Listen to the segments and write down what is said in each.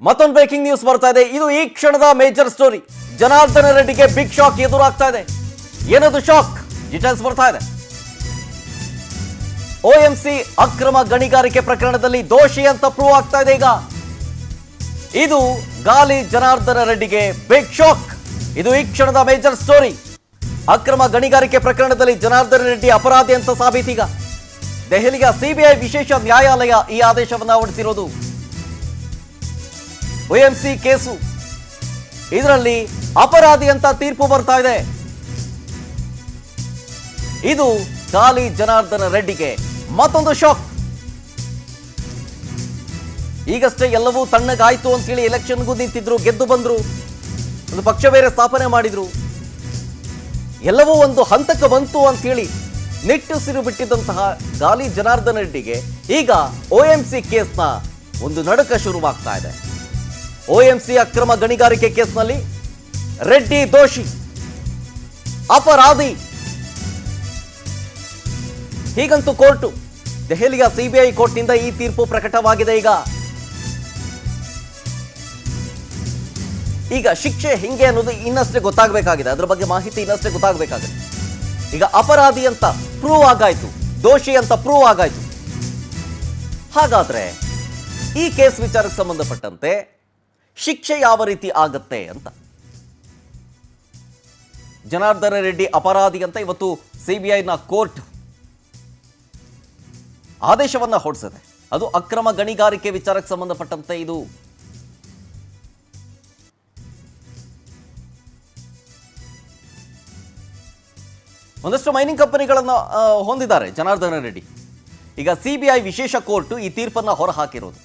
ಮತ್ತೊಂದು breaking news ಬರ್ತಾ ಇದೆ. ಇದು ಈ ಕ್ಷಣದ ಮೇಜರ್ ಸ್ಟೋರಿ. ಜನಾರ್ದನ ರೆಡ್ಡಿಗೆ ಬಿಗ್ ಶಾಕ್ ಎದುರಾಗ್ತಾ ಇದೆ. ಏನದು ಶಾಕ್? ಡೀಟೇಲ್ಸ್ ಬರ್ತಾ ಇದೆ. OMC ಅಕ್ರಮ ಗಣಿಗಾರಿಕೆ ಪ್ರಕರಣದಲ್ಲಿ ದೋಷಿ ಅಂತ ಪ್ರೂವ್ ಆಗ್ತಾ ಇದೆ. ಈಗ ಇದು ಗಾಲಿ ಜನಾರ್ದನ ರೆಡ್ಡಿಗೆ ಬಿಗ್ ಶಾಕ್. ಇದು ಈ ಕ್ಷಣದ ಮೇಜರ್ ಸ್ಟೋರಿ. ಅಕ್ರಮ ಗಣಿಗಾರಿಕೆ ಪ್ರಕರಣದಲ್ಲಿ ಜನಾರ್ದನ ರೆಡ್ಡಿ ಅಪರಾಧಿ ಅಂತ ಸಾಬೀತೀಗ. ದೆಹಲಿಯ CBI ವಿಶೇಷ ನ್ಯಾಯಾಲಯ ಈ ಆದೇಶವನ್ನು ಹೊರಡಿಸಿರೋದು. OMC ಕೇಸು, ಇದರಲ್ಲಿ ಅಪರಾಧಿ ಅಂತ ತೀರ್ಪು ಬರ್ತಾ ಇದೆ. ಇದು ಗಾಲಿ ಜನಾರ್ದನ ರೆಡ್ಡಿಗೆ ಮತ್ತೊಂದು ಶಾಕ್. ಈಗಷ್ಟೇ ಎಲ್ಲವೂ ತಣ್ಣಗಾಯ್ತು ಅಂತೇಳಿ ಎಲೆಕ್ಷನ್ಗೂ ನಿಂತಿದ್ರು, ಗೆದ್ದು ಬಂದ್ರು, ಒಂದು ಪಕ್ಷ ಬೇರೆ ಸ್ಥಾಪನೆ ಮಾಡಿದ್ರು, ಎಲ್ಲವೂ ಒಂದು ಹಂತಕ್ಕೆ ಬಂತು ಅಂತೇಳಿ ನಿಟ್ಟುಸಿರು ಬಿಟ್ಟಿದ್ದಂತಹ ಗಾಲಿ ಜನಾರ್ದನ ರೆಡ್ಡಿಗೆ ಈಗ OMC ಕೇಸ್ನ ಒಂದು ನಡುಕ ಶುರುವಾಗ್ತಾ ಇದೆ. OMC ಅಕ್ರಮ ಗಣಿಗಾರಿಕೆ ಕೇಸ್ನಲ್ಲಿ ರೆಡ್ಡಿ ದೋಷಿ, ಅಪರಾಧಿ ಹೀಗಂತೂ ಕೋರ್ಟು, ದೆಹಲಿಯ CBI ಕೋರ್ಟ್ನಿಂದ ಈ ತೀರ್ಪು ಪ್ರಕಟವಾಗಿದೆ. ಈಗ ಶಿಕ್ಷೆ ಹಿಂಗೆ ಅನ್ನೋದು ಇನ್ನಷ್ಟೇ ಗೊತ್ತಾಗಬೇಕಾಗಿದೆ. ಅದರ ಬಗ್ಗೆ ಮಾಹಿತಿ ಇನ್ನಷ್ಟೇ ಗೊತ್ತಾಗಬೇಕಾಗಿದೆ. ಈಗ ಅಪರಾಧಿ ಅಂತ ಪ್ರೂವ್ ಆಗಾಯ್ತು, ದೋಷಿ ಅಂತ ಪ್ರೂವ್ ಆಗಾಯ್ತು. ಹಾಗಾದ್ರೆ ಈ ಕೇಸ್ ವಿಚಾರಕ್ಕೆ ಸಂಬಂಧಪಟ್ಟಂತೆ ಶಿಕ್ಷೆ ಯಾವ ರೀತಿ ಆಗತ್ತೆ ಅಂತ, ಜನಾರ್ದನ ರೆಡ್ಡಿ ಅಪರಾಧಿ ಅಂತ ಇವತ್ತು CBIನ ಕೋರ್ಟ್ ಆದೇಶವನ್ನ ಹೊರಡಿಸಿದೆ. ಅದು ಅಕ್ರಮ ಗಣಿಗಾರಿಕೆ ವಿಚಾರಕ್ಕೆ ಸಂಬಂಧಪಟ್ಟಂತೆ. ಇದು ಒಂದಷ್ಟು ಮೈನಿಂಗ್ ಕಂಪನಿಗಳನ್ನು ಹೊಂದಿದ್ದಾರೆ ಜನಾರ್ದನ ರೆಡ್ಡಿ. ಈಗ CBI ವಿಶೇಷ ಕೋರ್ಟ್ ಈ ತೀರ್ಪನ್ನು ಹೊರಹಾಕಿರೋದು.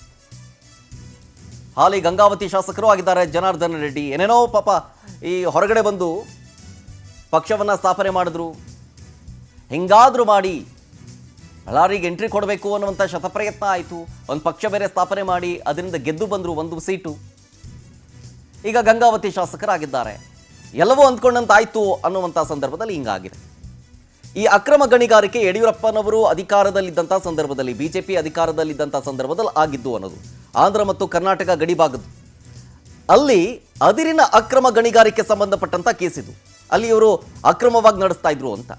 ಹಾಲಿ ಗಂಗಾವತಿ ಶಾಸಕರು ಆಗಿದ್ದಾರೆ ಜನಾರ್ದನ ರೆಡ್ಡಿ. ಏನೇನೋ ಪಾಪ ಈ ಹೊರಗಡೆ ಬಂದು ಪಕ್ಷವನ್ನು ಸ್ಥಾಪನೆ ಮಾಡಿದ್ರು, ಹಿಂಗಾದ್ರೂ ಮಾಡಿ ಬಳ್ಳಾರಿಗೆ ಎಂಟ್ರಿ ಕೊಡಬೇಕು ಅನ್ನುವಂಥ ಶತಪ್ರಯತ್ನ ಆಯಿತು. ಒಂದು ಪಕ್ಷ ಬೇರೆ ಸ್ಥಾಪನೆ ಮಾಡಿ ಅದರಿಂದ ಗೆದ್ದು ಬಂದರು ಒಂದು ಸೀಟು. ಈಗ ಗಂಗಾವತಿ ಶಾಸಕರಾಗಿದ್ದಾರೆ. ಎಲ್ಲವೂ ಅಂದ್ಕೊಂಡಂತಾಯ್ತು ಅನ್ನುವಂಥ ಸಂದರ್ಭದಲ್ಲಿ ಹಿಂಗಾಗಿದೆ. ಈ ಅಕ್ರಮ ಗಣಿಗಾರಿಕೆ ಯಡಿಯೂರಪ್ಪನವರು ಅಧಿಕಾರದಲ್ಲಿದ್ದಂಥ ಸಂದರ್ಭದಲ್ಲಿ, BJP ಅಧಿಕಾರದಲ್ಲಿದ್ದಂಥ ಸಂದರ್ಭದಲ್ಲಿ ಆಗಿದ್ದು ಅನ್ನೋದು ಆಂಧ್ರ ಮತ್ತು ಕರ್ನಾಟಕ ಗಡಿ ಭಾಗದ್ದು. ಅಲ್ಲಿ ಅದಿರಿನ ಅಕ್ರಮ ಗಣಿಗಾರಿಕೆ ಸಂಬಂಧಪಟ್ಟಂಥ ಕೇಸಿದು. ಅಲ್ಲಿ ಇವರು ಅಕ್ರಮವಾಗಿ ನಡೆಸ್ತಾ ಇದ್ರು ಅಂತ.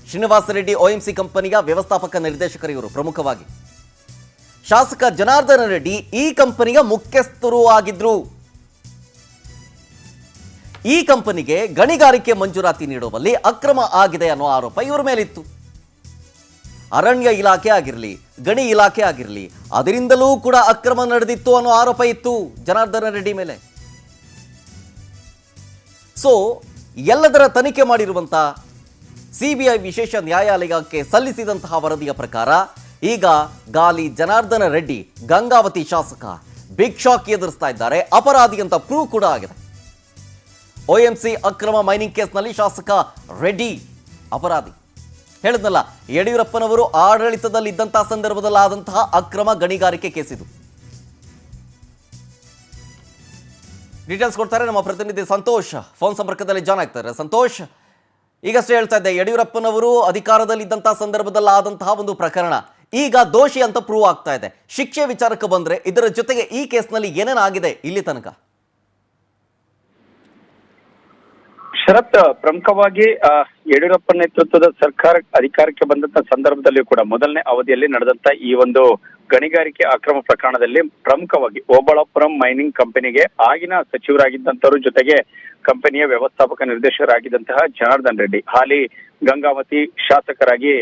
ಶ್ರೀನಿವಾಸ ರೆಡ್ಡಿ OMC ಕಂಪನಿಯ ವ್ಯವಸ್ಥಾಪಕ ನಿರ್ದೇಶಕರು ಇವರು ಪ್ರಮುಖವಾಗಿ. ಶಾಸಕ ಜನಾರ್ದನ ರೆಡ್ಡಿ ಈ ಕಂಪನಿಯ ಮುಖ್ಯಸ್ಥರು ಆಗಿದ್ರು. ಈ ಕಂಪನಿಗೆ ಗಣಿಗಾರಿಕೆ ಮಂಜೂರಾತಿ ನೀಡುವಲ್ಲಿ ಅಕ್ರಮ ಆಗಿದೆ ಅನ್ನೋ ಆರೋಪ ಇವರ ಮೇಲಿತ್ತು. ಅರಣ್ಯ ಇಲಾಖೆ ಆಗಿರಲಿ, ಗಣಿ ಇಲಾಖೆ ಆಗಿರಲಿ, ಅದರಿಂದಲೂ ಕೂಡ ಅಕ್ರಮ ನಡೆದಿತ್ತು ಅನ್ನೋ ಆರೋಪ ಇತ್ತು ಜನಾರ್ದನ ರೆಡ್ಡಿ ಮೇಲೆ. ಸೊ ಎಲ್ಲದರ ತನಿಖೆ ಮಾಡಿರುವಂಥ CBI ವಿಶೇಷ ನ್ಯಾಯಾಲಯಕ್ಕೆ ಸಲ್ಲಿಸಿದಂತಹ ವರದಿಯ ಪ್ರಕಾರ ಈಗ ಗಾಲಿ ಜನಾರ್ದನ ರೆಡ್ಡಿ ಗಂಗಾವತಿ ಶಾಸಕ ಬಿಗ್ ಶಾಕ್ ಎದುರಿಸ್ತಾ ಇದ್ದಾರೆ. ಅಪರಾಧಿ ಅಂತ ಪ್ರೂವ್ ಕೂಡ ಆಗಿದೆ. OMC ಅಕ್ರಮ ಮೈನಿಂಗ್ ಕೇಸ್ನಲ್ಲಿ ಶಾಸಕ ರೆಡ್ಡಿ ಅಪರಾಧಿ. ಹೇಳಿದ್ನಲ್ಲ, ಯಡಿಯೂರಪ್ಪನವರು ಆಡಳಿತದಲ್ಲಿದ್ದಂತಹ ಸಂದರ್ಭದಲ್ಲಿ ಆದಂತಹ ಅಕ್ರಮ ಗಣಿಗಾರಿಕೆ ಕೇಸಿದು. ಡೀಟೇಲ್ಸ್ ಕೊಡ್ತಾರೆ ನಮ್ಮ ಪ್ರತಿನಿಧಿ ಸಂತೋಷ್, ಫೋನ್ ಸಂಪರ್ಕದಲ್ಲಿ ಜಾಯ್ನ್ ಆಗ್ತಾರೆ. ಸಂತೋಷ್, ಈಗಷ್ಟೇ ಹೇಳ್ತಾ ಇದ್ದೆ, ಯಡಿಯೂರಪ್ಪನವರು ಅಧಿಕಾರದಲ್ಲಿದ್ದಂತಹ ಸಂದರ್ಭದಲ್ಲಿ ಆದಂತಹ ಒಂದು ಪ್ರಕರಣ ಈಗ ದೋಷಿ ಅಂತ ಪ್ರೂವ್ ಆಗ್ತಾ ಇದೆ. ಶಿಕ್ಷೆ ವಿಚಾರಕ್ಕೆ ಬಂದ್ರೆ ಇದರ ಜೊತೆಗೆ ಈ ಕೇಸ್ನಲ್ಲಿ ಏನೇನಾಗಿದೆ ಇಲ್ಲಿ ತನಕ? ಶರತ್, ಪ್ರಮುಖವಾಗಿ ಯಡಿಯೂರಪ್ಪ ನೇತೃತ್ವದ ಸರ್ಕಾರ ಅಧಿಕಾರಕ್ಕೆ ಬಂದಂತ ಸಂದರ್ಭದಲ್ಲಿ ಕೂಡ ಮೊದಲನೇ ಅವಧಿಯಲ್ಲಿ ನಡೆದಂತ ಈ ಒಂದು ಗಣಿಗಾರಿಕೆ ಅಕ್ರಮ ಪ್ರಕರಣದಲ್ಲಿ ಪ್ರಮುಖವಾಗಿ ಓಬಳಾಪುರಂ ಮೈನಿಂಗ್ ಕಂಪನಿಗೆ ಆಗಿನ ಸಚಿವರಾಗಿದ್ದಂತವ್ರ ಜೊತೆಗೆ ಕಂಪನಿಯ ವ್ಯವಸ್ಥಾಪಕ ನಿರ್ದೇಶಕರಾಗಿದ್ದಂತಹ ಜನಾರ್ದನ್ ರೆಡ್ಡಿ ಹಾಲಿ ಗಂಗಾವತಿ ಶಾಸಕರಾಗಿ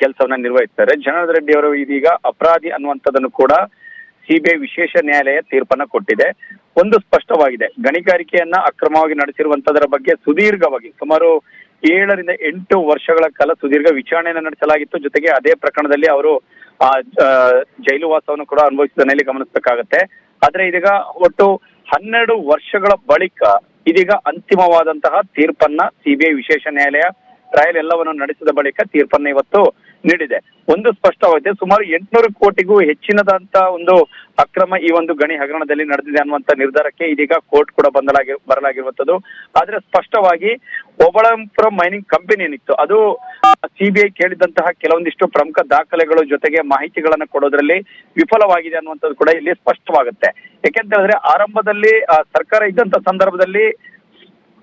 ಕೆಲಸವನ್ನ ನಿರ್ವಹಿಸ್ತಾರೆ. ಜನಾರ್ದನ್ ರೆಡ್ಡಿ ಅವರು ಇದೀಗ ಅಪರಾಧಿ ಅನ್ನುವಂಥದ್ದನ್ನು ಕೂಡ CBI ವಿಶೇಷ ನ್ಯಾಯಾಲಯ ತೀರ್ಪನ್ನ ಕೊಟ್ಟಿದೆ. ಒಂದು ಸ್ಪಷ್ಟವಾಗಿದೆ, ಗಣಿಗಾರಿಕೆಯನ್ನ ಅಕ್ರಮವಾಗಿ ನಡೆಸಿರುವಂತದರ ಬಗ್ಗೆ ಸುದೀರ್ಘವಾಗಿ ಸುಮಾರು 7 ರಿಂದ 8 ವರ್ಷಗಳ ಕಾಲ ಸುದೀರ್ಘ ವಿಚಾರಣೆಯನ್ನು ನಡೆಸಲಾಗಿತ್ತು. ಜೊತೆಗೆ ಅದೇ ಪ್ರಕರಣದಲ್ಲಿ ಅವರು ಜೈಲು ವಾಸವನ್ನು ಕೂಡ ಅನುಭವಿಸಿದ ಗಮನಿಸಬೇಕಾಗತ್ತೆ. ಆದ್ರೆ ಇದೀಗ ಒಟ್ಟು 12 ವರ್ಷಗಳ ಬಳಿಕ ಇದೀಗ ಅಂತಿಮವಾದಂತಹ ತೀರ್ಪನ್ನ CBI ವಿಶೇಷ ನ್ಯಾಯಾಲಯ ಟ್ರಯಲ್ ಎಲ್ಲವನ್ನು ನಡೆಸಿದ ಬಳಿಕ ತೀರ್ಪನ್ನ ಇವತ್ತು ನೀಡಿದೆ. ಒಂದು ಸ್ಪಷ್ಟವಾಗಿದೆ, ಸುಮಾರು 800 ಕೋಟಿಗೂ ಹೆಚ್ಚಿನದಂತ ಒಂದು ಅಕ್ರಮ ಈ ಒಂದು ಗಣಿ ಹಗರಣದಲ್ಲಿ ನಡೆದಿದೆ ಅನ್ನುವಂತ ನಿರ್ಧಾರಕ್ಕೆ ಇದೀಗ ಕೋರ್ಟ್ ಕೂಡ ಬರಲಾಗಿರುವಂತದ್ದು. ಆದ್ರೆ ಸ್ಪಷ್ಟವಾಗಿ ಓಬಳಾಪುರಂ ಮೈನಿಂಗ್ ಕಂಪನಿ ಏನಿತ್ತು ಅದು ಸಿಬಿಐ ಕೇಳಿದಂತಹ ಕೆಲವೊಂದಿಷ್ಟು ಪ್ರಮುಖ ದಾಖಲೆಗಳು ಜೊತೆಗೆ ಮಾಹಿತಿಗಳನ್ನ ಕೊಡೋದ್ರಲ್ಲಿ ವಿಫಲವಾಗಿದೆ ಅನ್ನುವಂಥದ್ದು ಕೂಡ ಇಲ್ಲಿ ಸ್ಪಷ್ಟವಾಗುತ್ತೆ. ಯಾಕೆಂತ ಹೇಳಿದ್ರೆ ಆರಂಭದಲ್ಲಿ ಸರ್ಕಾರ ಇದ್ದಂತ ಸಂದರ್ಭದಲ್ಲಿ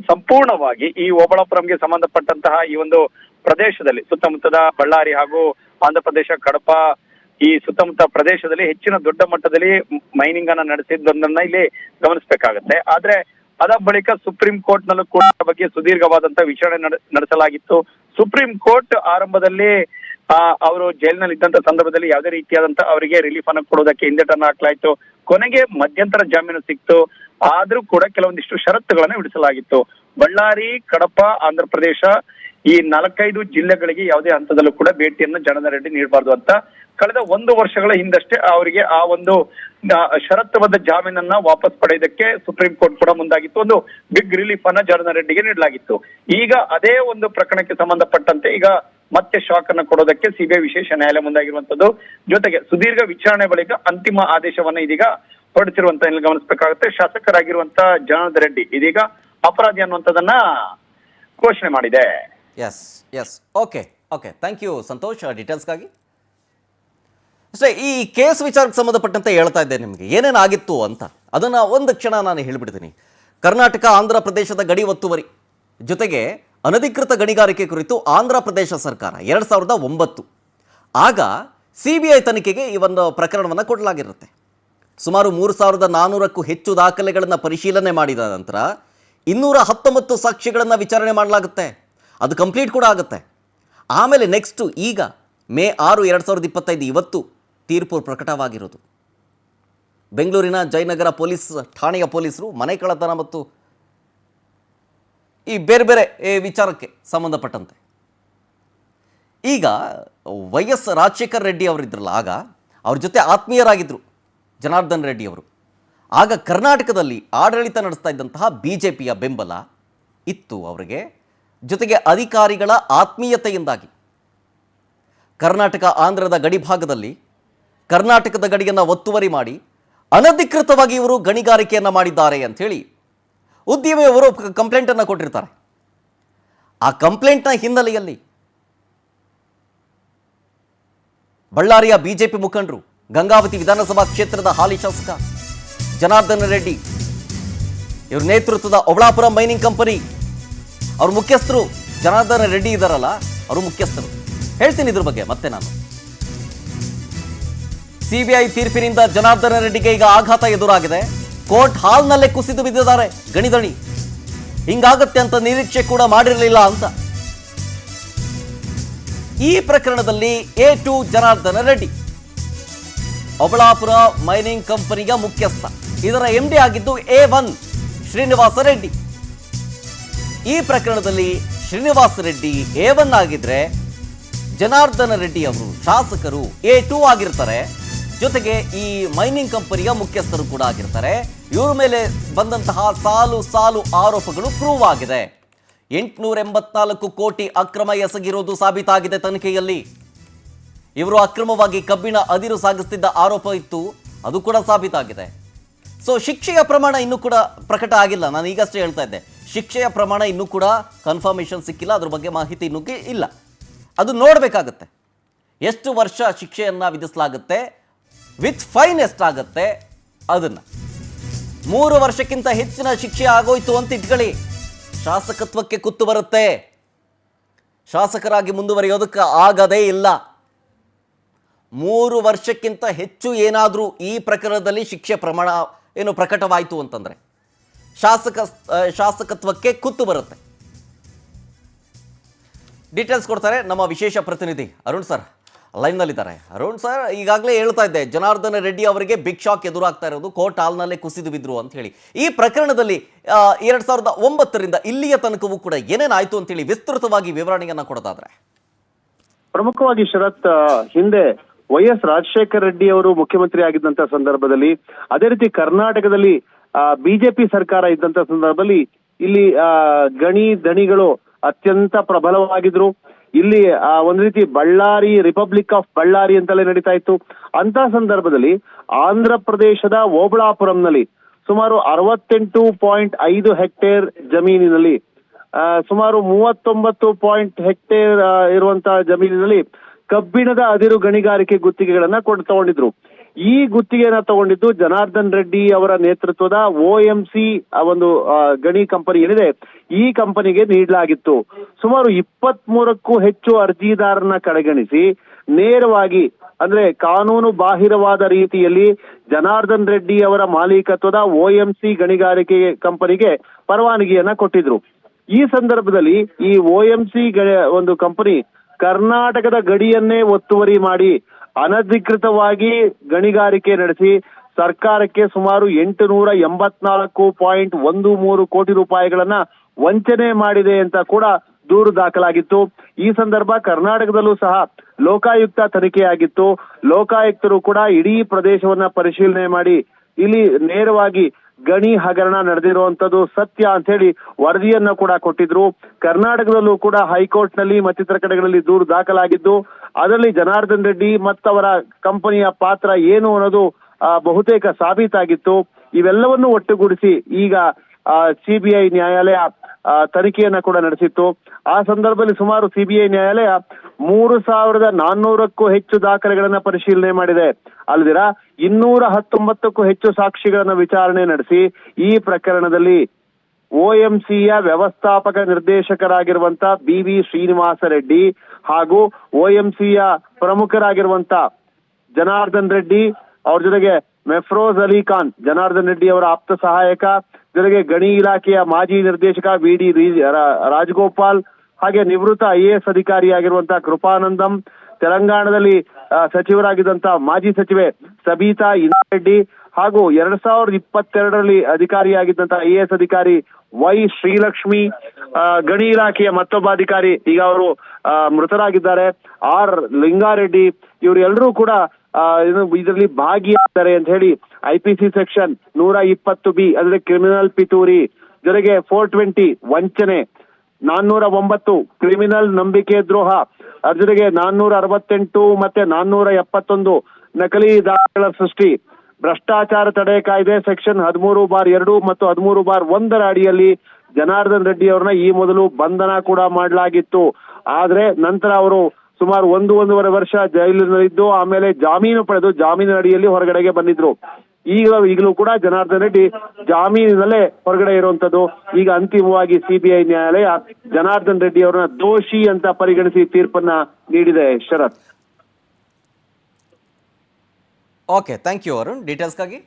ಸಂಪೂರ್ಣವಾಗಿ ಈ ಓಬಳಾಪುರಂಗೆ ಸಂಬಂಧಪಟ್ಟಂತಹ ಈ ಒಂದು ಪ್ರದೇಶದಲ್ಲಿ ಸುತ್ತಮುತ್ತದ ಬಳ್ಳಾರಿ ಹಾಗೂ ಆಂಧ್ರ ಪ್ರದೇಶ ಕಡಪ ಈ ಸುತ್ತಮುತ್ತ ಪ್ರದೇಶದಲ್ಲಿ ಹೆಚ್ಚಿನ ದೊಡ್ಡ ಮಟ್ಟದಲ್ಲಿ ಮೈನಿಂಗ್ ಅನ್ನ ನಡೆಸಿದ್ದನ್ನ ಇಲ್ಲಿ ಗಮನಿಸಬೇಕಾಗತ್ತೆ. ಆದ್ರೆ ಅದ ಬಳಿಕ ಸುಪ್ರೀಂ ಕೋರ್ಟ್ ನಲ್ಲೂ ಕೂಡ ಬಗ್ಗೆ ಸುದೀರ್ಘವಾದಂತಹ ವಿಚಾರಣೆ ನಡೆಸಲಾಗಿತ್ತು. ಸುಪ್ರೀಂ ಕೋರ್ಟ್ ಆರಂಭದಲ್ಲಿ ಅವರು ಜೈಲಿನಲ್ಲಿ ಇದ್ದಂತ ಸಂದರ್ಭದಲ್ಲಿ ಯಾವುದೇ ರೀತಿಯಾದಂತ ಅವರಿಗೆ ರಿಲೀಫ್ ಅನ್ನು ಕೊಡೋದಕ್ಕೆ ಹಿಂದೇಟನ್ನು ಹಾಕಲಾಯಿತು. ಕೊನೆಗೆ ಮಧ್ಯಂತರ ಜಾಮೀನು ಸಿಕ್ತು. ಆದ್ರೂ ಕೂಡ ಕೆಲವೊಂದಿಷ್ಟು ಷರತ್ತುಗಳನ್ನು ವಿಧಿಸಲಾಗಿತ್ತು. ಬಳ್ಳಾರಿ, ಕಡಪ, ಆಂಧ್ರ ಪ್ರದೇಶ ಈ 4-5 ಜಿಲ್ಲೆಗಳಿಗೆ ಯಾವುದೇ ಹಂತದಲ್ಲೂ ಕೂಡ ಭೇಟಿಯನ್ನು ಜನಾರ್ದನ ರೆಡ್ಡಿ ನೀಡಬಾರ್ದು ಅಂತ ಕಳೆದ 1 ವರ್ಷಗಳ ಹಿಂದಷ್ಟೇ ಅವರಿಗೆ ಆ ಒಂದು ಷರತ್ತುಬದ್ಧ ಜಾಮೀನನ್ನ ವಾಪಸ್ ಪಡೆಯೋದಕ್ಕೆ ಸುಪ್ರೀಂ ಕೋರ್ಟ್ ಕೂಡ ಮುಂದಾಗಿತ್ತು. ಒಂದು ಬಿಗ್ ರಿಲೀಫ್ ಅನ್ನ ಜನಾರ್ದನ ರೆಡ್ಡಿಗೆ ನೀಡಲಾಗಿತ್ತು. ಈಗ ಅದೇ ಒಂದು ಪ್ರಕರಣಕ್ಕೆ ಸಂಬಂಧಪಟ್ಟಂತೆ ಈಗ ಮತ್ತೆ ಶಾಕ್ ಅನ್ನ ಕೊಡೋದಕ್ಕೆ ಸಿಬಿಐ ವಿಶೇಷ ನ್ಯಾಯಾಲಯ ಮುಂದಾಗಿರುವಂತದ್ದು. ಜೊತೆಗೆ ಸುದೀರ್ಘ ವಿಚಾರಣೆ ಬಳಿಕ ಅಂತಿಮ ಆದೇಶವನ್ನ ಇದೀಗ ಹೊರಡಿಸಿರುವಂತ ಇಲ್ಲಿ ಗಮನಿಸಬೇಕಾಗುತ್ತೆ. ಶಾಸಕರಾಗಿರುವಂತ ಜನಾರ್ದನ ರೆಡ್ಡಿ ಇದೀಗ ಅಪರಾಧಿ ಅನ್ನುವಂಥದ್ದನ್ನ ಘೋಷಣೆ ಮಾಡಿದೆ. Yes okay thank you Santosh ಡೀಟೇಲ್ಸ್ಗಾಗಿ. ಅಷ್ಟೇ, ಈ ಕೇಸ್ ವಿಚಾರಕ್ಕೆ ಸಂಬಂಧಪಟ್ಟಂತೆ ಹೇಳ್ತಾ ಇದ್ದೆ ನಿಮಗೆ ಏನೇನಾಗಿತ್ತು ಅಂತ. ಅದನ್ನು ಒಂದು ಕ್ಷಣ ನಾನು ಹೇಳಿಬಿಡ್ತೀನಿ. ಕರ್ನಾಟಕ ಆಂಧ್ರ ಪ್ರದೇಶದ ಗಡಿ ಒತ್ತುವರಿ ಜೊತೆಗೆ ಅನಧಿಕೃತ ಗಣಿಗಾರಿಕೆ ಕುರಿತು ಆಂಧ್ರ ಪ್ರದೇಶ ಸರ್ಕಾರ 2009 ಆಗ CBI ತನಿಖೆಗೆ ಈ ಒಂದು ಪ್ರಕರಣವನ್ನು ಕೊಡಲಾಗಿರುತ್ತೆ. ಸುಮಾರು 3400ಕ್ಕೂ ಹೆಚ್ಚು ದಾಖಲೆಗಳನ್ನು ಪರಿಶೀಲನೆ ಮಾಡಿದ ನಂತರ 219 ಸಾಕ್ಷಿಗಳನ್ನು ವಿಚಾರಣೆ ಮಾಡಲಾಗುತ್ತೆ. ಅದು ಕಂಪ್ಲೀಟ್ ಕೂಡ ಆಗುತ್ತೆ. ಆಮೇಲೆ ನೆಕ್ಸ್ಟು ಈಗ ಮೇ 6, 2025 ಇವತ್ತು ತೀರ್ಪು ಪ್ರಕಟವಾಗಿರೋದು. ಬೆಂಗಳೂರಿನ ಜಯನಗರ ಪೊಲೀಸ್ ಠಾಣೆಯ ಪೊಲೀಸರು ಮನೆ ಕಳ್ಳತನ ಮತ್ತು ಈ ಬೇರೆ ಬೇರೆ ವಿಚಾರಕ್ಕೆ ಸಂಬಂಧಪಟ್ಟಂತೆ ಈಗ YS ರಾಜಶೇಖರ್ ರೆಡ್ಡಿ ಅವರಿದ್ರಲ್ಲ, ಆಗ ಅವ್ರ ಜೊತೆ ಆತ್ಮೀಯರಾಗಿದ್ದರು ಜನಾರ್ದನ್ ರೆಡ್ಡಿ ಅವರು. ಆಗ ಕರ್ನಾಟಕದಲ್ಲಿ ಆಡಳಿತ ನಡೆಸ್ತಾ ಇದ್ದಂತಹ BJPಯ ಬೆಂಬಲ ಇತ್ತು ಅವರಿಗೆ. ಜೊತೆಗೆ ಅಧಿಕಾರಿಗಳ ಆತ್ಮೀಯತೆಯಿಂದಾಗಿ ಕರ್ನಾಟಕ ಆಂಧ್ರದ ಗಡಿ ಭಾಗದಲ್ಲಿ ಕರ್ನಾಟಕದ ಗಡಿಯನ್ನು ಒತ್ತುವರಿ ಮಾಡಿ ಅನಧಿಕೃತವಾಗಿ ಇವರು ಗಣಿಗಾರಿಕೆಯನ್ನು ಮಾಡಿದ್ದಾರೆ ಅಂಥೇಳಿ ಉದ್ಯಮಿಯವರು ಕಂಪ್ಲೇಂಟನ್ನು ಕೊಟ್ಟಿರ್ತಾರೆ. ಆ ಕಂಪ್ಲೇಂಟ್ನ ಹಿನ್ನೆಲೆಯಲ್ಲಿ ಬಳ್ಳಾರಿಯ BJP ಮುಖಂಡರು, ಗಂಗಾವತಿ ವಿಧಾನಸಭಾ ಕ್ಷೇತ್ರದ ಹಾಲಿ ಶಾಸಕ ಜನಾರ್ದನ ರೆಡ್ಡಿ ಇವ್ರ ನೇತೃತ್ವದ ಓಬಳಾಪುರಂ ಮೈನಿಂಗ್ ಕಂಪನಿ ಅವ್ರ ಮುಖ್ಯಸ್ಥರು ಜನಾರ್ದನ ರೆಡ್ಡಿ ಇದ್ದಾರಲ್ಲ, ಅವರು ಮುಖ್ಯಸ್ಥರು. ಹೇಳ್ತೀನಿ ಇದ್ರ ಬಗ್ಗೆ ಮತ್ತೆ ನಾನು. CBI ತೀರ್ಪಿನಿಂದ ಜನಾರ್ದನ ರೆಡ್ಡಿಗೆ ಈಗ ಆಘಾತ ಎದುರಾಗಿದೆ. ಕೋರ್ಟ್ ಹಾಲ್ನಲ್ಲೇ ಕುಸಿದು ಬಿದ್ದಿದ್ದಾರೆ ಗಣಿದಣಿ. ಹಿಂಗಾಗತ್ತೆ ಅಂತ ನಿರೀಕ್ಷೆ ಕೂಡ ಮಾಡಿರಲಿಲ್ಲ ಅಂತ. ಈ ಪ್ರಕರಣದಲ್ಲಿ A2 ಜನಾರ್ದನ ರೆಡ್ಡಿ ಓಬಳಾಪುರ ಮೈನಿಂಗ್ ಕಂಪನಿಯ ಮುಖ್ಯಸ್ಥ. ಇದರ MD ಆಗಿದ್ದು A1 ಶ್ರೀನಿವಾಸ ರೆಡ್ಡಿ. ಈ ಪ್ರಕರಣದಲ್ಲಿ ಶ್ರೀನಿವಾಸ ರೆಡ್ಡಿ A1 ಆಗಿದ್ರೆ ಜನಾರ್ದನ ರೆಡ್ಡಿ ಅವರು ಶಾಸಕರು A2 ಆಗಿರ್ತಾರೆ. ಜೊತೆಗೆ ಈ ಮೈನಿಂಗ್ ಕಂಪನಿಯ ಮುಖ್ಯಸ್ಥರು ಕೂಡ ಆಗಿರ್ತಾರೆ. ಇವರ ಮೇಲೆ ಬಂದಂತಹ ಸಾಲು ಆರೋಪಗಳು ಪ್ರೂವ್ ಆಗಿದೆ. 884 ಕೋಟಿ ಅಕ್ರಮ ಎಸಗಿರೋದು ಸಾಬೀತಾಗಿದೆ ತನಿಖೆಯಲ್ಲಿ. ಇವರು ಅಕ್ರಮವಾಗಿ ಕಬ್ಬಿಣ ಅದಿರು ಸಾಗಿಸ್ತಿದ್ದ ಆರೋಪ ಇತ್ತು, ಅದು ಕೂಡ ಸಾಬೀತಾಗಿದೆ. ಸೊ ಶಿಕ್ಷೆಯ ಪ್ರಮಾಣ ಇನ್ನೂ ಕೂಡ ಪ್ರಕಟ ಆಗಿಲ್ಲ. ನಾನು ಈಗಷ್ಟೇ ಹೇಳ್ತಾ ಇದ್ದೆ, ಶಿಕ್ಷೆಯ ಪ್ರಮಾಣ ಇನ್ನೂ ಕೂಡ ಕನ್ಫರ್ಮೇಷನ್ ಸಿಕ್ಕಿಲ್ಲ. ಅದ್ರ ಬಗ್ಗೆ ಮಾಹಿತಿ ಇನ್ನೂ ಇಲ್ಲ. ಅದು ನೋಡಬೇಕಾಗತ್ತೆ ಎಷ್ಟು ವರ್ಷ ಶಿಕ್ಷೆಯನ್ನು ವಿಧಿಸಲಾಗುತ್ತೆ, ವಿತ್ ಫೈನ್ ಎಷ್ಟಾಗತ್ತೆ. ಅದನ್ನು 3 ವರ್ಷಕ್ಕಿಂತ ಹೆಚ್ಚಿನ ಶಿಕ್ಷೆ ಆಗೋಯ್ತು ಅಂತ ಇಟ್ಕೊಳ್ಳಿ, ಶಾಸಕತ್ವಕ್ಕೆ ಕುತ್ತು ಬರುತ್ತೆ. ಶಾಸಕರಾಗಿ ಮುಂದುವರಿಯೋದಕ್ಕೆ ಆಗದೇ ಇಲ್ಲ. 3 ವರ್ಷಕ್ಕಿಂತ ಹೆಚ್ಚು ಏನಾದರೂ ಈ ಪ್ರಕರಣದಲ್ಲಿ ಶಿಕ್ಷೆ ಪ್ರಮಾಣ ಏನು ಪ್ರಕಟವಾಯಿತು ಅಂತಂದರೆ ಶಾಸಕತ್ವಕ್ಕೆ ಕುತ್ತು ಬರುತ್ತೆ. ಡೀಟೇಲ್ಸ್ ಕೊಡ್ತಾರೆ ನಮ್ಮ ವಿಶೇಷ ಪ್ರತಿನಿಧಿ ಅರುಣ್ ಸರ್, ಲೈನ್ನಲ್ಲಿದ್ದಾರೆ. ಅರುಣ್ ಸರ್, ಈಗಾಗಲೇ ಹೇಳ್ತಾ ಇದ್ದೆ ಜನಾರ್ದನ ರೆಡ್ಡಿ ಅವರಿಗೆ ಬಿಗ್ ಶಾಕ್ ಎದುರಾಗ್ತಾ ಇರೋದು, ಕೋರ್ಟ್ ಹಾಲ್ನಲ್ಲೇ ಕುಸಿದು ಬಿದ್ರು ಅಂತ ಹೇಳಿ. ಈ ಪ್ರಕರಣದಲ್ಲಿ 2009ರಿಂದ ಇಲ್ಲಿಯ ತನಕವೂ ಕೂಡ ಏನೇನಾಯ್ತು ಅಂತೇಳಿ ವಿಸ್ತೃತವಾಗಿ ವಿವರಣೆಯನ್ನ ಕೊಡೋದಾದ್ರೆ. ಪ್ರಮುಖವಾಗಿ ಶರತ್, ಹಿಂದೆ YS ರಾಜಶೇಖರ್ ರೆಡ್ಡಿ ಅವರು ಮುಖ್ಯಮಂತ್ರಿ ಆಗಿದ್ದಂತ ಸಂದರ್ಭದಲ್ಲಿ, ಅದೇ ರೀತಿ ಕರ್ನಾಟಕದಲ್ಲಿ BJP ಸರ್ಕಾರ ಇದ್ದಂತ ಸಂದರ್ಭದಲ್ಲಿ ಇಲ್ಲಿ ಗಣಿ ದಣಿಗಳು ಅತ್ಯಂತ ಪ್ರಬಲವಾಗಿದ್ರು. ಇಲ್ಲಿ ಒಂದ್ ರೀತಿ ಬಳ್ಳಾರಿ ರಿಪಬ್ಲಿಕ್ ಆಫ್ ಬಳ್ಳಾರಿ ಅಂತಲೇ ನಡೀತಾ ಇತ್ತು. ಅಂತ ಸಂದರ್ಭದಲ್ಲಿ ಆಂಧ್ರ ಪ್ರದೇಶದ ಓಬಳಾಪುರಂನಲ್ಲಿ ಸುಮಾರು 68.5 ಹೆಕ್ಟೇರ್ ಜಮೀನಿನಲ್ಲಿ ಸುಮಾರು 39 ಹೆಕ್ಟೇರ್ ಇರುವಂತಹ ಜಮೀನಿನಲ್ಲಿ ಕಬ್ಬಿಣದ ಅದಿರು ಗಣಿಗಾರಿಕೆ ಗುತ್ತಿಗೆಗಳನ್ನ ತಗೊಂಡಿದ್ರು. ಈ ಗುತ್ತಿಗೆಯನ್ನ ತಗೊಂಡಿದ್ದು ಜನಾರ್ದನ್ ರೆಡ್ಡಿ ಅವರ ನೇತೃತ್ವದ OMC ಒಂದು ಗಣಿ ಕಂಪನಿ ಏನಿದೆ ಈ ಕಂಪನಿಗೆ ನೀಡಲಾಗಿತ್ತು. ಸುಮಾರು 23ಕ್ಕೂ ಹೆಚ್ಚು ಅರ್ಜಿದಾರರನ್ನ ಕಡೆಗಣಿಸಿ ನೇರವಾಗಿ ಅಂದ್ರೆ ಕಾನೂನು ಬಾಹಿರವಾದ ರೀತಿಯಲ್ಲಿ ಜನಾರ್ದನ್ ರೆಡ್ಡಿ ಅವರ ಮಾಲೀಕತ್ವದ OMC ಗಣಿಗಾರಿಕೆ ಕಂಪನಿಗೆ ಪರವಾನಗಿಯನ್ನ ಕೊಟ್ಟಿದ್ರು. ಈ ಸಂದರ್ಭದಲ್ಲಿ ಈ OMC ಒಂದು ಕಂಪನಿ ಕರ್ನಾಟಕದ ಗಡಿಯನ್ನೇ ಒತ್ತುವರಿ ಮಾಡಿ ಅನಧಿಕೃತವಾಗಿ ಗಣಿಗಾರಿಕೆ ನಡೆಸಿ ಸರ್ಕಾರಕ್ಕೆ ಸುಮಾರು 884.13 ಕೋಟಿ ರೂಪಾಯಿಗಳನ್ನ ವಂಚನೆ ಮಾಡಿದೆ ಅಂತ ಕೂಡ ದೂರು ದಾಖಲಾಗಿತ್ತು. ಈ ಸಂದರ್ಭ ಕರ್ನಾಟಕದಲ್ಲೂ ಸಹ ಲೋಕಾಯುಕ್ತ ತನಿಖೆಯಾಗಿತ್ತು. ಲೋಕಾಯುಕ್ತರು ಕೂಡ ಇಡೀ ಪ್ರದೇಶವನ್ನ ಪರಿಶೀಲನೆ ಮಾಡಿ ಇಲ್ಲಿ ನೇರವಾಗಿ ಗಣಿ ಹಗರಣ ನಡೆದಿರುವಂತದ್ದು ಸತ್ಯ ಅಂತ ಹೇಳಿ ವರದಿಯನ್ನ ಕೂಡ ಕೊಟ್ಟಿದ್ರು. ಕರ್ನಾಟಕದಲ್ಲೂ ಕೂಡ ಹೈಕೋರ್ಟ್ ನಲ್ಲಿ ಮತ್ತಿತರ ಕಡೆಗಳಲ್ಲಿ ದೂರು ದಾಖಲಾಗಿದ್ದು ಅದರಲ್ಲಿ ಜನಾರ್ದನ್ ರೆಡ್ಡಿ ಮತ್ತವರ ಕಂಪನಿಯ ಪಾತ್ರ ಏನು ಅನ್ನೋದು ಬಹುತೇಕ ಸಾಬೀತಾಗಿತ್ತು. ಇವೆಲ್ಲವನ್ನು ಒಟ್ಟುಗೂಡಿಸಿ ಈಗ CBI ನ್ಯಾಯಾಲಯ ತನಿಖೆಯನ್ನ ಕೂಡ ನಡೆಸಿತ್ತು. ಆ ಸಂದರ್ಭದಲ್ಲಿ ಸುಮಾರು CBI ನ್ಯಾಯಾಲಯ 3,400ಕ್ಕೂ ಹೆಚ್ಚು ದಾಖಲೆಗಳನ್ನ ಪರಿಶೀಲನೆ ಮಾಡಿದೆ. ಅಲ್ಲದಿರ 219ಕ್ಕೂ ಹೆಚ್ಚು ಸಾಕ್ಷಿಗಳನ್ನ ವಿಚಾರಣೆ ನಡೆಸಿ ಈ ಪ್ರಕರಣದಲ್ಲಿ OMCಯ ವ್ಯವಸ್ಥಾಪಕ ನಿರ್ದೇಶಕರಾಗಿರುವಂತ BV ಶ್ರೀನಿವಾಸ ರೆಡ್ಡಿ ಹಾಗೂ OMCಯ ಪ್ರಮುಖರಾಗಿರುವಂತ ಜನಾರ್ದನ್ ರೆಡ್ಡಿ ಅವ್ರ ಜೊತೆಗೆ ಮೆಫ್ರೋಜ್ ಅಲಿ ಖಾನ್ ಜನಾರ್ದನ್ ರೆಡ್ಡಿ ಅವರ ಆಪ್ತ ಸಹಾಯಕ, ಜೊತೆಗೆ ಗಣಿ ಇಲಾಖೆಯ ಮಾಜಿ ನಿರ್ದೇಶಕ VD ರಾಜಗೋಪಾಲ್, ಹಾಗೆ ನಿವೃತ್ತ IAS ಅಧಿಕಾರಿಯಾಗಿರುವಂತಹ ಕೃಪಾನಂದಂ, ತೆಲಂಗಾಣದಲ್ಲಿ ಸಚಿವರಾಗಿದ್ದಂತ ಮಾಜಿ ಸಚಿವೆ ಸಬಿತಾ ಇಂದ್ರೆಡ್ಡಿ ಹಾಗೂ 2022ರಲ್ಲಿ ಅಧಿಕಾರಿಯಾಗಿದ್ದಂತ IAS ಅಧಿಕಾರಿ Y ಶ್ರೀಲಕ್ಷ್ಮಿ, ಗಣಿ ಇಲಾಖೆಯ ಮತ್ತೊಬ್ಬ ಅಧಿಕಾರಿ ಈಗ ಅವರು ಮೃತರಾಗಿದ್ದಾರೆ R ಲಿಂಗಾರೆಡ್ಡಿ, ಇವರೆಲ್ಲರೂ ಕೂಡ ಇದರಲ್ಲಿ ಭಾಗಿಯಾಗಿದ್ದಾರೆ ಅಂತ ಹೇಳಿ IPC ಸೆಕ್ಷನ್ 120B ಅಂದ್ರೆ ಕ್ರಿಮಿನಲ್ ಪಿತೂರಿ, ಜೊತೆಗೆ 420 ವಂಚನೆ, 409 ಕ್ರಿಮಿನಲ್ ನಂಬಿಕೆ ದ್ರೋಹ, ಅದ್ರ ಜೊತೆಗೆ 468 ಮತ್ತೆ 471 ನಕಲಿ ದಾಖಲೆಗಳ ಸೃಷ್ಟಿ, ಭ್ರಷ್ಟಾಚಾರ ತಡೆ ಕಾಯ್ದೆ ಸೆಕ್ಷನ್ 13/2 ಮತ್ತು 13/1 ಅಡಿಯಲ್ಲಿ ಜನಾರ್ದನ್ ರೆಡ್ಡಿ ಅವ್ರನ್ನ ಈ ಮೊದಲು ಬಂಧನ ಕೂಡ ಮಾಡಲಾಗಿತ್ತು. ಆದ್ರೆ ನಂತರ ಅವರು ಸುಮಾರು 1.5 ವರ್ಷ ಜೈಲಿನಲ್ಲಿದ್ದು ಆಮೇಲೆ ಜಾಮೀನು ಪಡೆದು ಜಾಮೀನಿನ ಅಡಿಯಲ್ಲಿ ಹೊರಗಡೆಗೆ ಬಂದಿದ್ರು. ಈಗಲೂ ಕೂಡ ಜನಾರ್ದನ್ ರೆಡ್ಡಿ ಜಾಮೀನಿನಲ್ಲೇ ಹೊರಗಡೆ ಇರುವಂತದ್ದು. ಈಗ ಅಂತಿಮವಾಗಿ CBI ನ್ಯಾಯಾಲಯ ಜನಾರ್ದನ್ ರೆಡ್ಡಿ ಅವರನ್ನ ದೋಷಿ ಅಂತ ಪರಿಗಣಿಸಿ ತೀರ್ಪನ್ನ ನೀಡಿದೆ. Sharath. Okay, thank you Arun ಡೀಟೇಲ್ಸ್ಗಾಗಿ.